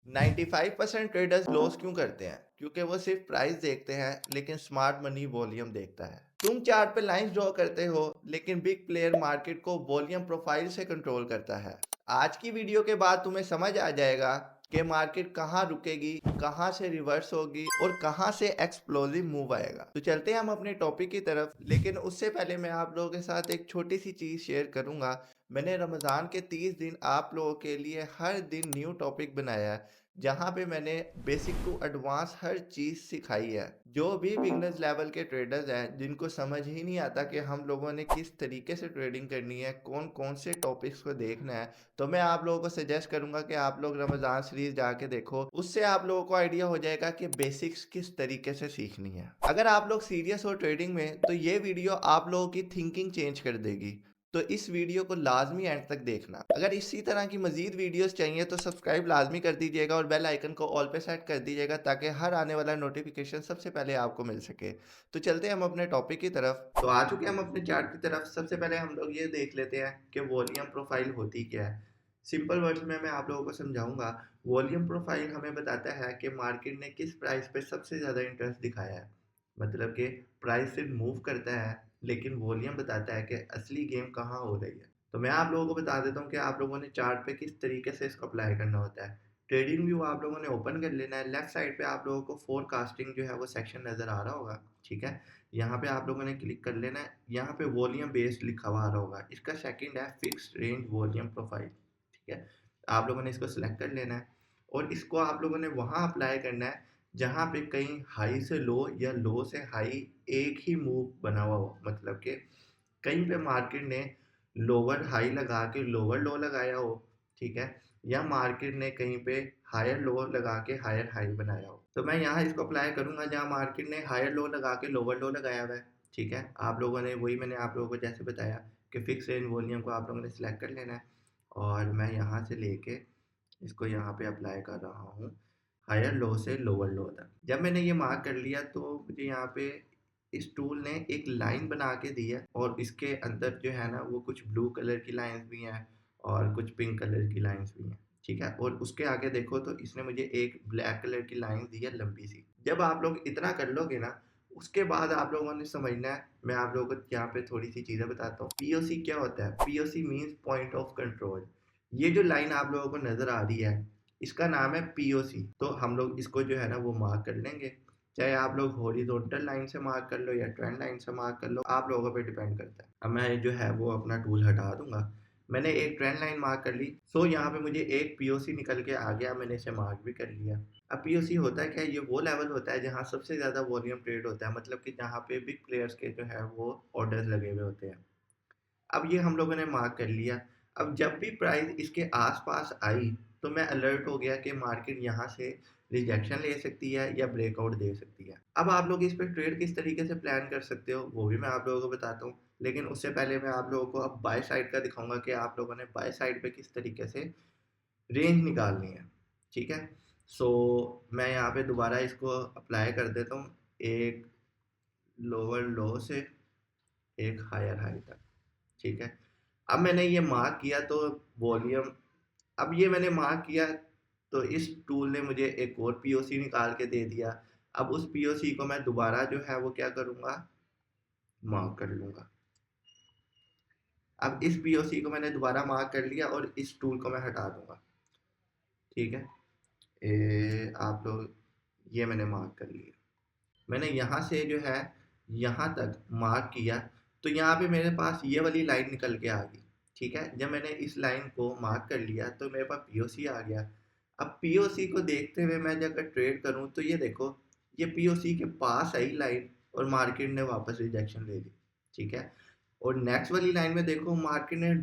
95% traders loss क्यों करते हैं? क्योंकि वो सिर्फ प्राइस देखते हैं लेकिन स्मार्ट मनी वॉल्यूम देखता है। तुम चार्ट पे लाइंस ड्रॉ करते हो लेकिन बिग प्लेयर मार्केट को वॉल्यूम प्रोफाइल से कंट्रोल करता है। आज की वीडियो के बाद तुम्हें समझ आ जाएगा कि मार्केट कहाँ रुकेगी, कहाँ से रिवर्स होगी और कहाँ से एक्सप्लोसिव मूव आएगा। तो चलते हैं हम अपने टॉपिक की तरफ, लेकिन उससे पहले मैं आप लोगों के साथ एक छोटी सी चीज शेयर करूंगा। मैंने रमज़ान के 30 दिन आप लोगों के लिए हर दिन न्यू टॉपिक बनाया है, जहाँ पे मैंने बेसिक टू एडवांस हर चीज़ सिखाई है। जो भी बिगनर्स लेवल के ट्रेडर्स हैं जिनको समझ ही नहीं आता कि हम लोगों ने किस तरीके से ट्रेडिंग करनी है, कौन कौन से टॉपिक्स को देखना है, तो मैं आप लोगों को सजेस्ट करूंगा कि आप लोग रमज़ान सीरीज जाके देखो। उससे आप लोगों को आइडिया हो जाएगा कि बेसिक्स किस तरीके से सीखनी है। अगर आप लोग सीरियस हो ट्रेडिंग में तो ये वीडियो आप लोगों की थिंकिंग चेंज कर देगी। तो इस वीडियो को लाजमी एंड तक देखना। अगर इसी तरह की मजीद वीडियोस चाहिए तो सब्सक्राइब लाजमी कर दीजिएगा और बेल आइकन को ऑल पे सेट कर दीजिएगा ताकि हर आने वाला नोटिफिकेशन सबसे पहले आपको मिल सके। तो चलते हैं हम अपने टॉपिक की तरफ। तो आ चुके हैं हम अपने चार्ट की तरफ। सबसे पहले हम लोग ये देख लेते हैं कि वॉल्यूम प्रोफाइल होती क्या है। सिंपल वर्ड्स में मैं आप लोगों को समझाऊंगा। वॉल्यूम प्रोफाइल हमें बताता है कि मार्केट ने किस प्राइस पे सबसे ज़्यादा इंटरेस्ट दिखाया है। मतलब कि प्राइस सिर्फ मूव करता है लेकिन वॉल्यूम बताता है कि असली गेम कहाँ हो रही है। तो मैं आप लोगों को बता देता हूँ कि आप लोगों ने चार्ट पे किस तरीके से इसको अप्लाई करना होता है। ट्रेडिंग व्यू आप लोगों ने ओपन कर लेना है। लेफ्ट साइड पे आप लोगों को फोरकास्टिंग जो है वो सेक्शन नज़र आ रहा होगा। ठीक है, यहाँ पे आप लोगों ने क्लिक कर लेना है। यहाँ पे वॉल्यूम बेस्ड लिखा हुआ आ रहा होगा। इसका सेकंड है फिक्स्ड रेंज वॉल्यूम प्रोफाइल। ठीक है, आप लोगों ने इसको सिलेक्ट कर लेना है और इसको आप लोगों ने वहाँ अप्लाई करना है जहाँ पे कहीं हाई से लो या लो से हाई एक ही मूव बना हुआ हो। मतलब कि कहीं पे मार्केट ने लोअर हाई लगा के लोअर लो लगाया हो। ठीक है, या मार्केट ने कहीं पे हायर लो लगा के हायर हाई बनाया हो। तो मैं यहाँ इसको अप्लाई करूंगा जहाँ मार्केट ने हायर लो लगा के लोअर लो लगाया हुआ है। ठीक है, आप लोगों ने वही मैंने आप लोगों को जैसे बताया कि फिक्स रेंज वॉल्यूम को आप लोगों ने सिलेक्ट कर लेना है और मैं यहाँ से लेके इसको यहाँ पे अप्लाई कर रहा हूँ हायर लो से लोअर लो तक। जब मैंने ये मार्क कर लिया तो मुझे यहाँ पे इस टूल ने एक लाइन बना के दी है और इसके अंदर जो है ना वो कुछ ब्लू कलर की लाइंस भी हैं और कुछ पिंक कलर की लाइंस भी हैं। ठीक है, और उसके आगे देखो तो इसने मुझे एक ब्लैक कलर की लाइन दी है लंबी सी। जब आप लोग इतना कर लोगे ना उसके बाद आप लोगों ने समझना है। मैं आप लोगों को यहाँ पे थोड़ी सी चीज़ें बताता हूँ। पीओसी क्या होता है? POC means point of control. ये जो लाइन आप लोगों को नज़र आ रही है इसका नाम है पीओसी। तो हम लोग इसको जो है ना वो मार्क कर लेंगे। चाहे आप लोग हॉरिजॉन्टल लाइन से मार्क कर लो या ट्रेंड लाइन से मार्क कर लो, आप लोगों पे डिपेंड करता है। अब मैं जो है वो अपना टूल हटा दूंगा। मैंने एक ट्रेंड लाइन मार्क कर ली। सो यहाँ पे मुझे एक पीओसी निकल के आ गया। मैंने इसे मार्क भी कर लिया। अब पीओसी होता है क्या? ये वो लेवल होता है जहाँ सबसे ज़्यादा वॉल्यूम ट्रेड होता है। मतलब कि जहाँ पे बिग प्लेयर्स के जो है वो ऑर्डर्स लगे हुए होते हैं। अब ये हम लोगों ने मार्क कर लिया। अब जब भी प्राइस इसके आसपास आई तो मैं अलर्ट हो गया कि मार्केट यहाँ से रिजेक्शन ले सकती है या ब्रेकआउट दे सकती है। अब आप लोग इस पर ट्रेड किस तरीके से प्लान कर सकते हो वो भी मैं आप लोगों को बताता हूँ। लेकिन उससे पहले मैं आप लोगों को अब बाय साइड का दिखाऊंगा कि आप लोगों ने बाय साइड पे किस तरीके से रेंज निकालनी है। ठीक है, सो मैं यहाँ पे दोबारा इसको अप्लाई कर देता हूँ। एक लोअर लो से एक हायर हाई तक। ठीक है, अब मैंने ये मार्क किया तो वॉल्यूम, अब ये मैंने मार्क किया तो इस टूल ने मुझे एक और पीओसी निकाल के दे दिया। अब उस पीओसी को मैं दोबारा जो है वो क्या करूँगा, मार्क कर लूँगा। अब इस पीओसी को मैंने दोबारा मार्क कर लिया और इस टूल को मैं हटा दूँगा। ठीक है, आप लोग, ये मैंने मार्क कर लिया। मैंने यहाँ से जो है यहाँ तक मार्क किया तो यहाँ पे मेरे पास ये वाली लाइन निकल के आ गई। ठीक है, जब मैंने इस लाइन को मार्क कर लिया तो मेरे पास पीओसी आ गया। अब पीओसी को देखते हुए मैं जब ट्रेड करूँ तो ये देखो, ये पीओसी के पास आई लाइन और मार्केट ने वापस रिजेक्शन ले ली। ठीक है, और नेक्स्ट वाली लाइन में देखो मार्केट ने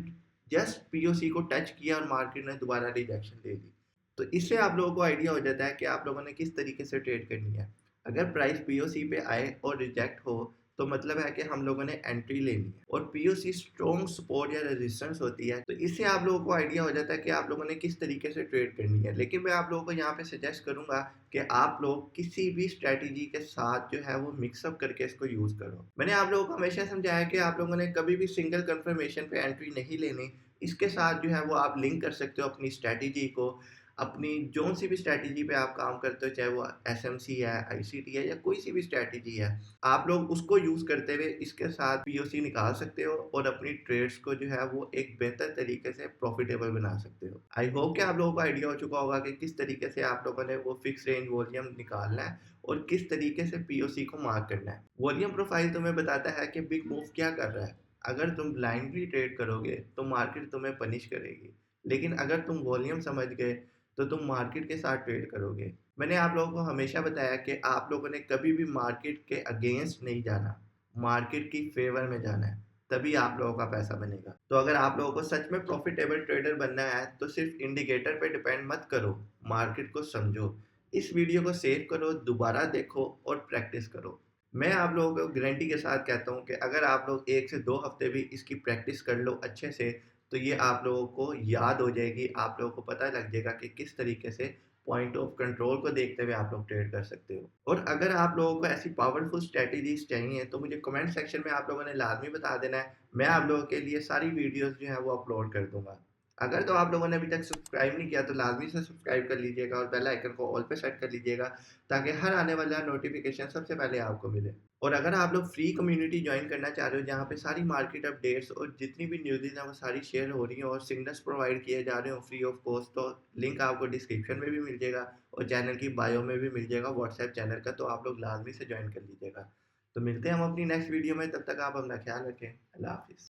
जस्ट पीओसी को टच किया और मार्केट ने दोबारा रिजेक्शन ले ली। तो इससे आप लोगों को आइडिया हो जाता है कि आप लोगों ने किस तरीके से ट्रेड करनी है। अगर प्राइस पीओसी पे आए और रिजेक्ट हो तो मतलब है कि हम लोगों ने एंट्री लेनी है। और पीओसी स्ट्रॉन्ग सपोर्ट या रेजिस्टेंस होती है तो इससे आप लोगों को आइडिया हो जाता है कि आप लोगों ने किस तरीके से ट्रेड करनी है। लेकिन मैं आप लोगों को यहाँ पे सजेस्ट करूंगा कि आप लोग किसी भी स्ट्रेटजी के साथ जो है वो मिक्सअप करके इसको यूज करो। मैंने आप लोगों को हमेशा समझाया कि आप लोगों ने कभी भी सिंगल कंफर्मेशन पे एंट्री नहीं लेनी। इसके साथ जो है वो आप लिंक कर सकते हो अपनी स्ट्रेटजी को। अपनी जो सी भी स्ट्रैटेजी पे आप काम करते हो, चाहे वो एसएमसी है, आईसीटी है या कोई सी भी स्ट्रैटेजी है, आप लोग उसको यूज़ करते हुए इसके साथ पीओसी निकाल सकते हो और अपनी ट्रेड्स को जो है वो एक बेहतर तरीके से प्रॉफिटेबल बना सकते हो। आई होप कि आप लोगों को आइडिया हो चुका होगा कि किस तरीके से आप लोगों ने वो फिक्स रेंज वॉल्यूम निकालना है और किस तरीके से पीओसी को मार्क करना है। वॉल्यूम प्रोफाइल तुम्हें बताता है कि बिग मूव क्या कर रहा है। अगर तुम ब्लाइंडली ट्रेड करोगे तो मार्केट तुम्हें पनिश करेगी, लेकिन अगर तुम वॉल्यूम समझ गए तो तुम मार्केट के साथ ट्रेड करोगे। मैंने आप लोगों को हमेशा बताया कि आप लोगों ने कभी भी मार्केट के अगेंस्ट नहीं जाना, मार्केट की फेवर में जाना है, तभी आप लोगों का पैसा बनेगा। तो अगर आप लोगों को सच में प्रॉफिटेबल ट्रेडर बनना है तो सिर्फ इंडिकेटर पे डिपेंड मत करो, मार्केट को समझो। इस वीडियो को सेव करो, दोबारा देखो और प्रैक्टिस करो। मैं आप लोगों को गारंटी के साथ कहता हूँ कि अगर आप लोग 1 से 2 हफ्ते भी इसकी प्रैक्टिस कर लो अच्छे से, तो ये आप लोगों को याद हो जाएगी, आप लोगों को पता लग जाएगा कि किस तरीके से पॉइंट ऑफ कंट्रोल को देखते हुए आप लोग ट्रेड कर सकते हो। और अगर आप लोगों को ऐसी पावरफुल स्ट्रैटेजीज़ चाहिए तो मुझे कमेंट सेक्शन में आप लोगों ने लाज़मी बता देना है। मैं आप लोगों के लिए सारी वीडियोज़ जो हैं वो अपलोड कर दूँगा। अगर तो आप लोगों ने अभी तक सब्सक्राइब नहीं किया तो लाज़मी से सब्सक्राइब कर लीजिएगा और बेल आइकन को ऑल पे सेट कर लीजिएगा, ताकि हर आने वाला नोटिफ़िकेशन सबसे पहले आपको मिले। और अगर आप लोग फ्री कम्युनिटी ज्वाइन करना चाह रहे हो जहाँ पे सारी मार्केट अपडेट्स और जितनी भी न्यूज़ेज़ हैं वो सारी शेयर हो रही हैं और सिग्नल्स प्रोवाइड किए जा रहे हो फ्री ऑफ कॉस्ट, तो लिंक आपको डिस्क्रिप्शन में भी मिल जाएगा और चैनल की बायो में भी मिल जाएगा व्हाट्सएप चैनल का, तो आप लोग लाज़मी से ज्वाइन कर लीजिएगा। तो मिलते हैं हम अपनी नेक्स्ट वीडियो में, तब तक आप अपना ख्याल रखें। अल्लाह हाफ़िज़।